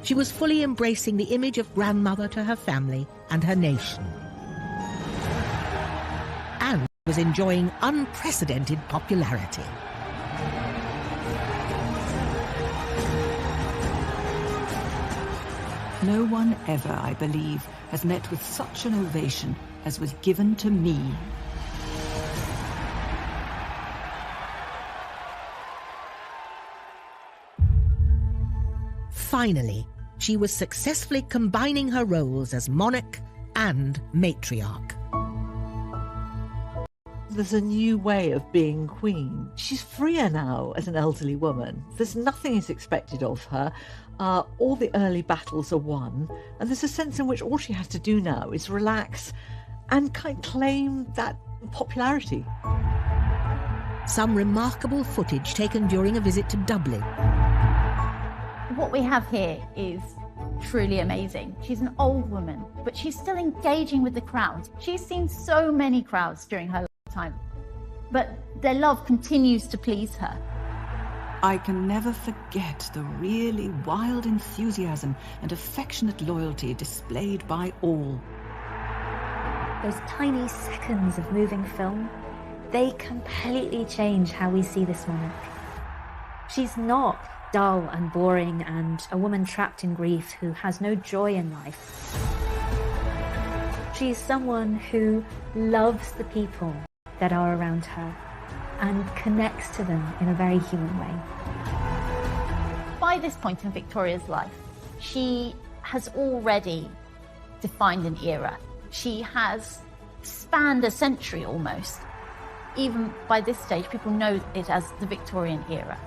She was fully embracing the image of grandmother to her family and her nation, and was enjoying unprecedented popularity. No one ever, I believe, has met with such an ovation as was given to me. Finally, she was successfully combining her roles as monarch and matriarch. There's a new way of being queen. She's freer now as an elderly woman. There's nothing is expected of her. All the early battles are won, and there's a sense in which all she has to do now is relax and claim that popularity. Some remarkable footage taken during a visit to Dublin. What we have here is truly amazing. She's an old woman, but she's still engaging with the crowd. She's seen so many crowds during her lifetime, but their love continues to please her. I can never forget the really wild enthusiasm and affectionate loyalty displayed by all. Those tiny seconds of moving film, they completely change how we see this monarch. She's not dull and boring and a woman trapped in grief who has no joy in life. She's someone who loves the people that are around her and connects to them in a very human way. By this point in Victoria's life, she has already defined an era. She has spanned a century almost. Even by this stage, people know it as the Victorian era.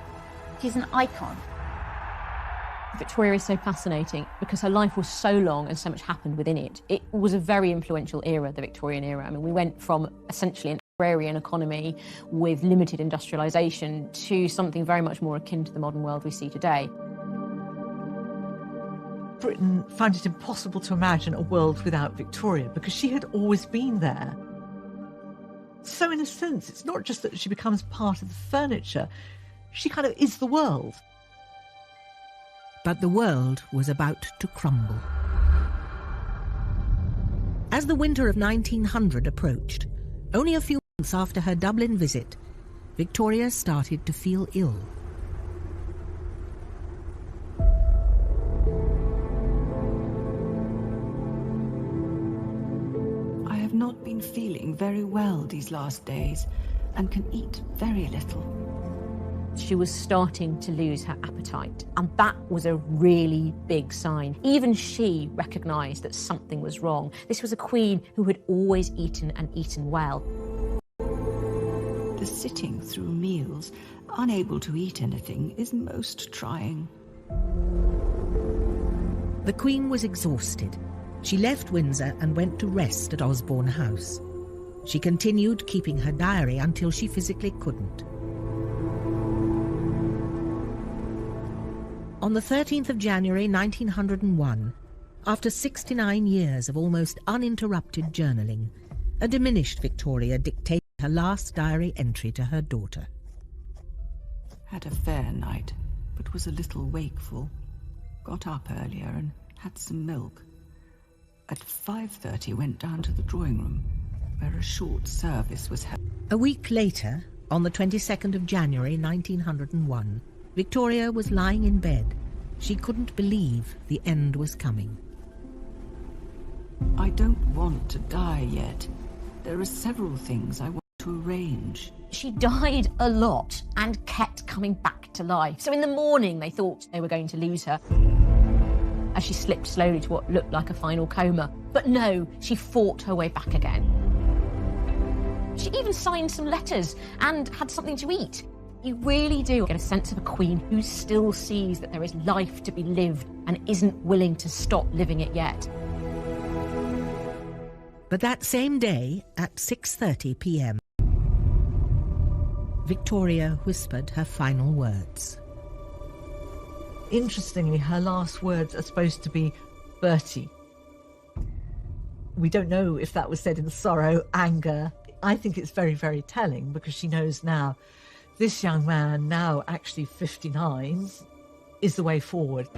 She's an icon. Victoria is so fascinating because her life was so long and so much happened within it. It was a very influential era, the Victorian era. I mean, we went from essentially an agrarian economy with limited industrialisation to something very much more akin to the modern world we see today. Britain found it impossible to imagine a world without Victoria because she had always been there. So in a sense, it's not just that she becomes part of the furniture, she kind of is the world. But the world was about to crumble. As the winter of 1900 approached, only a few months after her Dublin visit, Victoria started to feel ill. I have not been feeling very well these last days and can eat very little. She was starting to lose her appetite, and that was a really big sign. Even she recognised that something was wrong. This was a queen who had always eaten and eaten well. the sitting through meals, unable to eat anything, is most trying. The Queen was exhausted. She left Windsor and went to rest at Osborne House. She continued keeping her diary until she physically couldn't. On the 13th of January 1901, after 69 years of almost uninterrupted journaling, a diminished Victoria dictated her last diary entry to her daughter. Had a fair night, but was a little wakeful. Got up earlier and had some milk. At 5:30 went down to the drawing room, where a short service was held. A week later, on the 22nd of January 1901, Victoria was lying in bed. She couldn't believe the end was coming. I don't want to die yet. There are several things I want to arrange. She died a lot and kept coming back to life. So in the morning, they thought they were going to lose her as she slipped slowly to what looked like a final coma. But no, she fought her way back again. She even signed some letters and had something to eat. You really do get a sense of a queen who still sees that there is life to be lived and isn't willing to stop living it yet. But that same day, at 6:30 p.m, Victoria whispered her final words. Interestingly, her last words are supposed to be Bertie. We don't know if that was said in sorrow, anger. I think it's very, very telling, because she knows now this young man, now actually 59, is the way forward.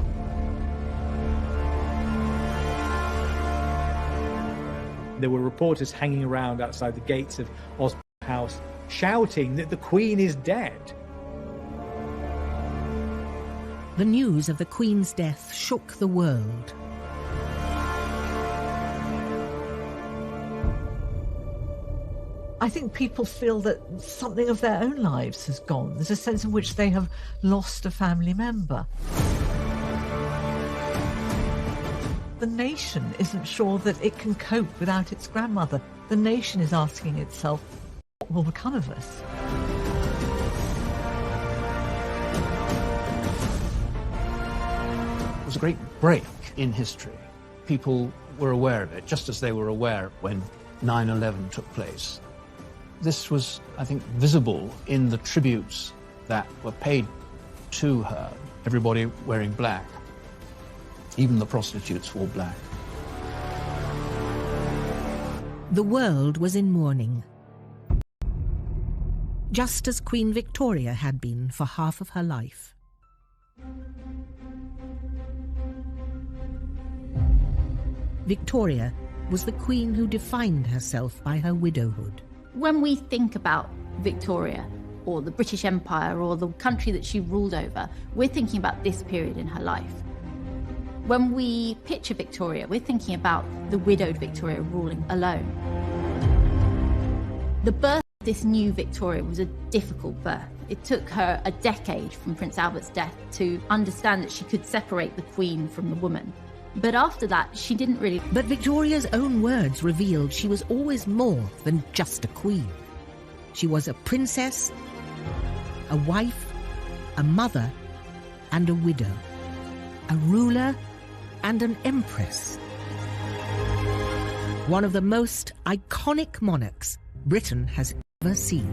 There were reporters hanging around outside the gates of Osborne House shouting that the Queen is dead. The news of the Queen's death shook the world. I think people feel that something of their own lives has gone. There's a sense in which they have lost a family member. The nation isn't sure that it can cope without its grandmother. The nation is asking itself, what will become of us? It was a great break in history. People were aware of it, just as they were aware when 9/11 took place. This was, I think, visible in the tributes that were paid to her. Everybody wearing black. Even the prostitutes wore black. The world was in mourning, just as Queen Victoria had been for half of her life. Victoria was the queen who defined herself by her widowhood. When we think about Victoria, or the British Empire, or the country that she ruled over, we're thinking about this period in her life. When we picture Victoria, we're thinking about the widowed Victoria ruling alone. The birth of this new Victoria was a difficult birth. It took her a decade from Prince Albert's death to understand that she could separate the Queen from the woman. But after that, she didn't really... But Victoria's own words revealed she was always more than just a queen. She was a princess, a wife, a mother, and a widow. A ruler and an empress. One of the most iconic monarchs Britain has ever seen.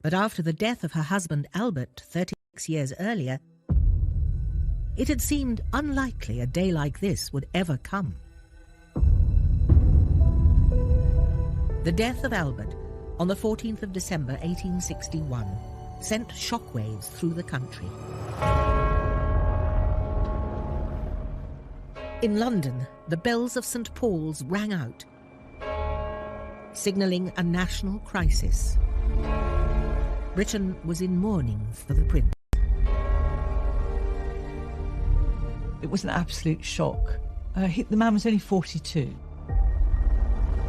But after the death of her husband Albert 36 years earlier, it had seemed unlikely a day like this would ever come. The death of Albert on the 14th of December 1861 sent shockwaves through the country. In London, the bells of St. Paul's rang out, signalling a national crisis. Britain was in mourning for the prince. It was an absolute shock. The man was only 42.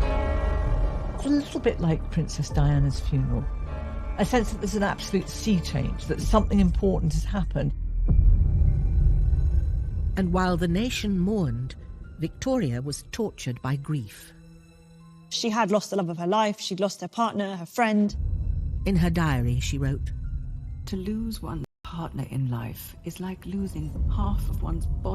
It's a little bit like Princess Diana's funeral. I sense that there's an absolute sea change, that something important has happened. And while the nation mourned, Victoria was tortured by grief. She had lost the love of her life, she'd lost her partner, her friend. In her diary, she wrote, "To lose one's partner in life is like losing half of one's body